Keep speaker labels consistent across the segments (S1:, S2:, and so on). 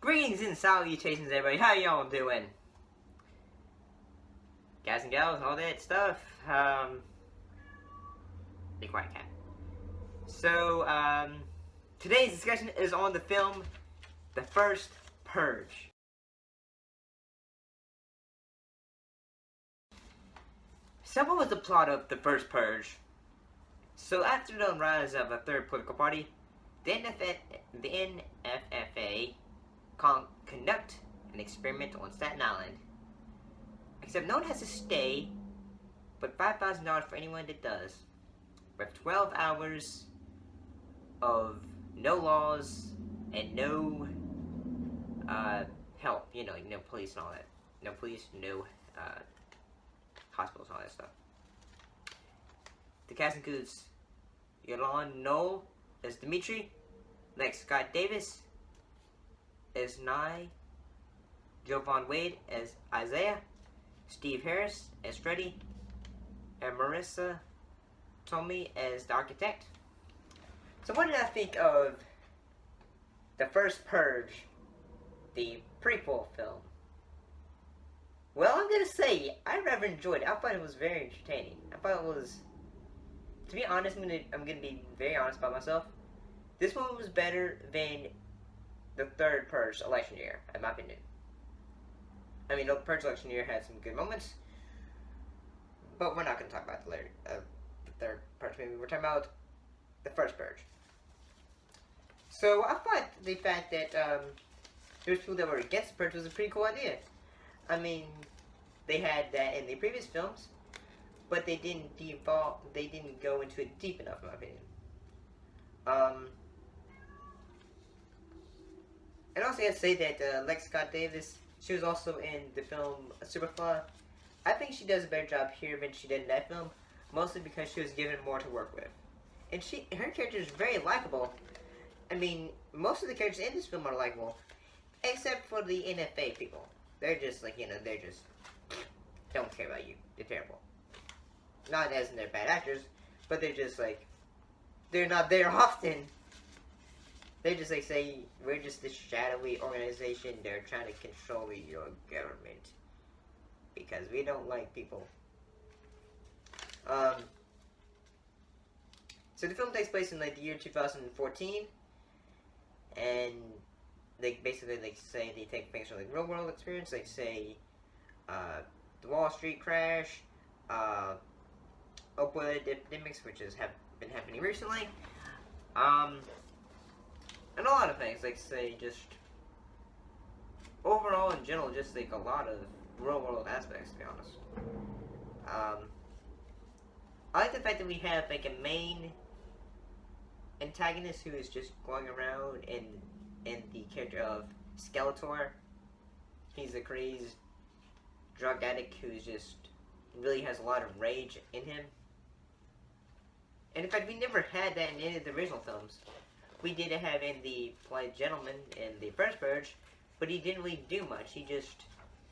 S1: Greetings and salutations, everybody. How y'all doing? Guys and gals, all that stuff. Be quiet, cat. So, today's discussion is on the film, The First Purge. So, what was the plot of The First Purge? So, after the rise of a third political party, the NFFA conduct an experiment on Staten Island. Except no one has to stay, but $5,000 for anyone that does. With 12 hours of no laws and no help, no police and all that. No police, no hospitals and all that stuff. The cast includes Yolande Knoll as Dimitri, Lex Scott Davis as Nye, Jovan Wade as Isaiah, Steve Harris as Freddy, and Marissa Tomei as the architect. So what did I think of The First Purge, the prequel film? Well, I'm gonna say, I rather enjoyed it. I thought it was very entertaining. I thought it was, to be honest, I'm gonna be very honest about myself. This one was better than the third Purge election year, in my opinion. I mean, the Purge election year had some good moments, but we're not going to talk about the third Purge movie. We're talking about the first Purge. So I thought the fact that there's people that were against the Purge was a pretty cool idea. I mean, they had that in the previous films, but they didn't go into it deep enough, in my opinion. And also, I have to say that Lex Scott Davis, she was also in the film Superfly. I think she does a better job here than she did in that film, mostly because she was given more to work with. And her character is very likable. I mean, most of the characters in this film are likable, except for the NFA people. They're just like, they just don't care about you. They're terrible. Not as in they're bad actors, but they're just like, they're not there often. They just like say, we're just this shadowy organization, they're trying to control your government. Because we don't like people. So the film takes place in like the year 2014. And they basically say they take things from like real world experience. They say the Wall Street crash, opioid epidemics, which have been happening recently. And a lot of things, like say just overall in general, just like a lot of real world aspects, to be honest. I like the fact that we have like a main antagonist who is just going around in the character of Skeletor. He's a crazed drug addict who's just really has a lot of rage in him. And in fact, we never had that in any of the original films. We did have in the Polite Gentleman in the first Purge, but he didn't really do much. He just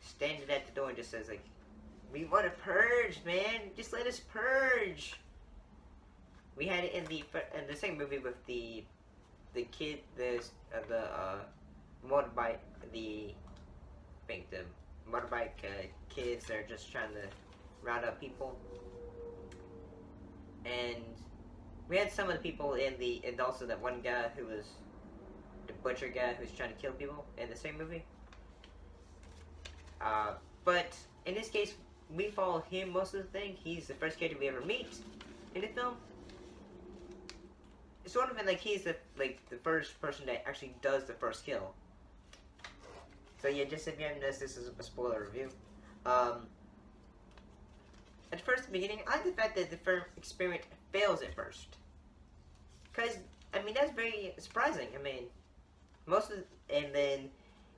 S1: stands at the door and just says like, "We want to purge, man. Just let us purge." We had it in the same movie with the kid, the motorbike, the motorbike kids that are just trying to round up people, and we had some of the people and also that one guy who was the butcher guy who's trying to kill people in the same movie. But in this case, we follow him most of the thing. He's the first character we ever meet in the film. It's sort of like he's the first person that actually does the first kill. So yeah, just if you haven't noticed, this is a spoiler review. At first, beginning, I like the fact that the firm experiment fails at first. Because, I mean, that's very surprising. I mean, and then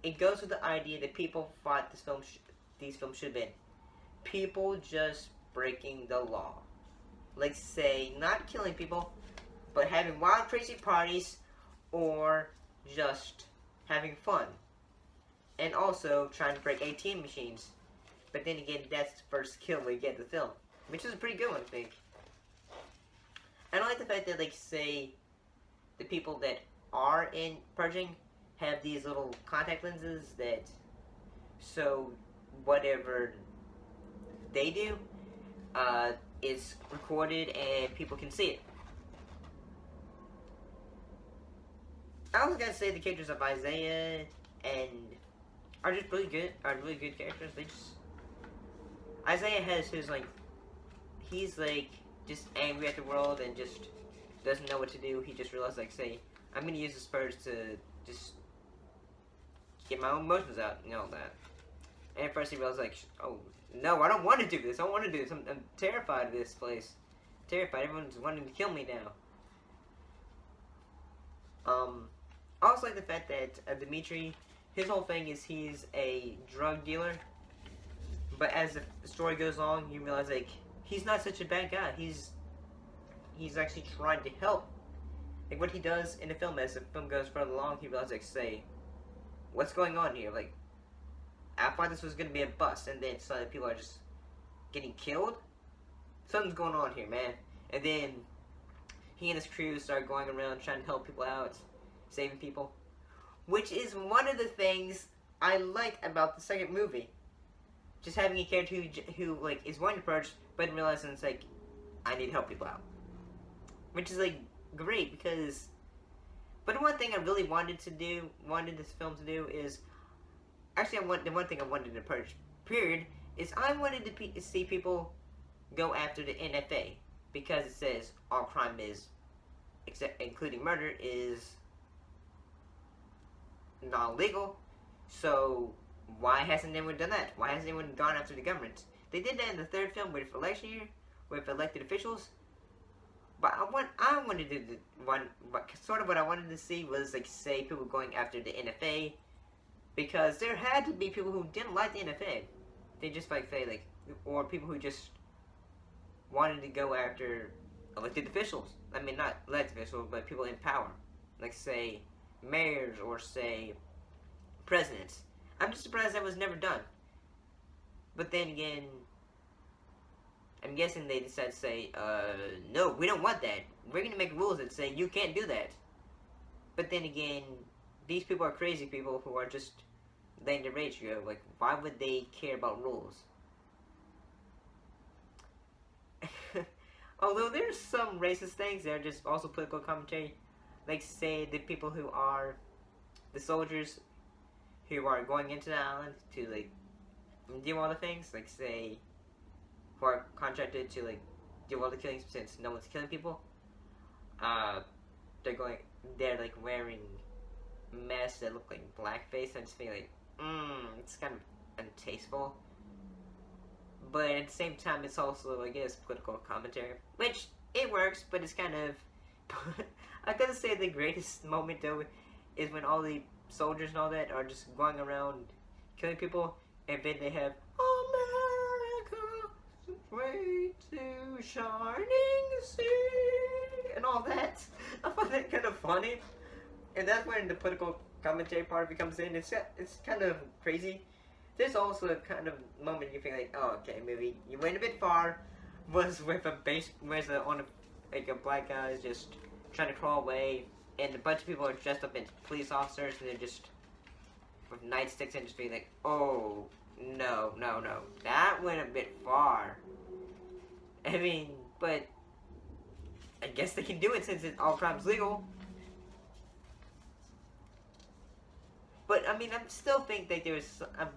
S1: it goes with the idea that people thought these films should have been. People just breaking the law. Like, say, not killing people, but having wild, crazy parties, or just having fun. And also trying to break ATM machines. But then again, that's the first kill we get in the film. Which is a pretty good one, I think. And I like the fact that, like, say, the people that are in purging have these little contact lenses that, so whatever they do, is recorded and people can see it. I was gonna say the characters of Isaiah and are just really good. Are really good characters. They just Isaiah has his like, he's like just angry at the world and just doesn't know what to do. He just realized like, say, I'm gonna use this Purge to just get my own emotions out and all that. And at first he realized like, oh no, I don't want to do this. I don't want to do this. I'm terrified of this place. Terrified. Everyone's wanting to kill me now. I also like the fact that Dimitri, his whole thing is he's a drug dealer. But as the story goes on, you realize like he's not such a bad guy. He's actually trying to help. Like what he does in the film, as the film goes further along, he realizes like, say, what's going on here? Like, I thought this was gonna be a bust, and then suddenly people are just getting killed. Something's going on here, man. And then he and his crew start going around trying to help people out, saving people, which is one of the things I like about the second movie. Just having a character who like is wanting to purge, but realizing it's like, I need to help people out, which is like great because. But the one thing I really wanted this film to do is, actually, the one thing I wanted to purge, period, is I wanted to see people go after the NFA because it says all crime is, including murder, is not legal. So why hasn't anyone done that? Why hasn't anyone gone after the government? They did that in the third film with election year, with elected officials. But I wanted to do sort of what I wanted to see was like, say, people going after the NFA, because there had to be people who didn't like the NFA. They just like say like, or people who just wanted to go after elected officials. I mean, not elected officials, but people in power, like say mayors or say presidents. I'm just surprised that was never done. But then again, I'm guessing they decided to say, no, we don't want that. We're going to make rules that say you can't do that. But then again, these people are crazy people who are just letting the rage go. Like, why would they care about rules? Although there's some racist things, they're just also political commentary. Like, say, the people who are the soldiers who are going into the island to, like, do all the things. Like, say, who are contracted to like do all the killings since no one's killing people. They're like wearing masks that look like blackface. I just feel like, it's kind of untasteful. But at the same time, it's also, I guess, political commentary, which it works. But it's kind of, I gotta say, the greatest moment though is when all the soldiers and all that are just going around killing people, and then they have way to shining sea and all that. I find that kind of funny, and that's when the political commentary part becomes in. It's kind of crazy. There's also a kind of moment you feel like, oh, okay, maybe you went a bit far. Was with a black guy is just trying to crawl away, and a bunch of people are dressed up as police officers, and they're just with nightsticks and just being like, oh. No, that went a bit far. I mean, but I guess they can do it since all crime's legal. But I mean, I still think that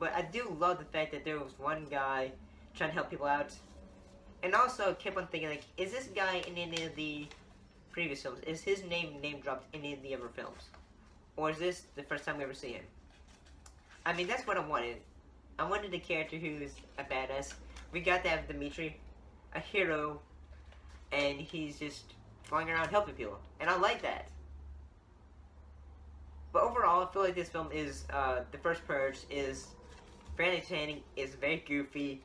S1: but I do love the fact that there was one guy trying to help people out, and also kept on thinking like, is this guy in any of the previous films? Is his name dropped in any of the other films, or is this the first time we ever see him? I mean, that's what I wanted. I wanted a character who's a badass. We got to have Dimitri, a hero, and he's just going around helping people. And I like that. But overall, I feel like this film is, the first Purge is very entertaining, it's very goofy.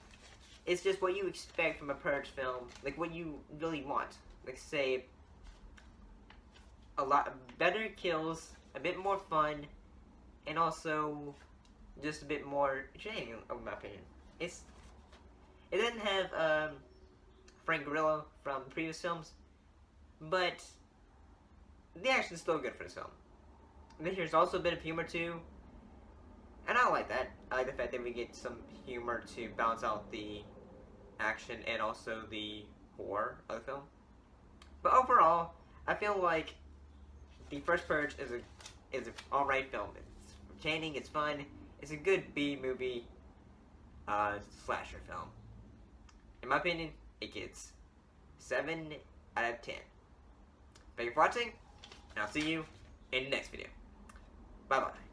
S1: It's just what you expect from a Purge film. Like, what you really want. Like, say, a lot better kills, a bit more fun, and also just a bit more entertaining, in my opinion. It doesn't have Frank Grillo from previous films, but the action's still good for this film. there's also a bit of humor too, and I like that. I like the fact that we get some humor to balance out the action and also the horror of the film. But overall, I feel like the first Purge is an alright film. It's entertaining, it's fun, it's a good B movie slasher film. In my opinion, it gets 7 out of 10. Thank you for watching, and I'll see you in the next video. Bye bye.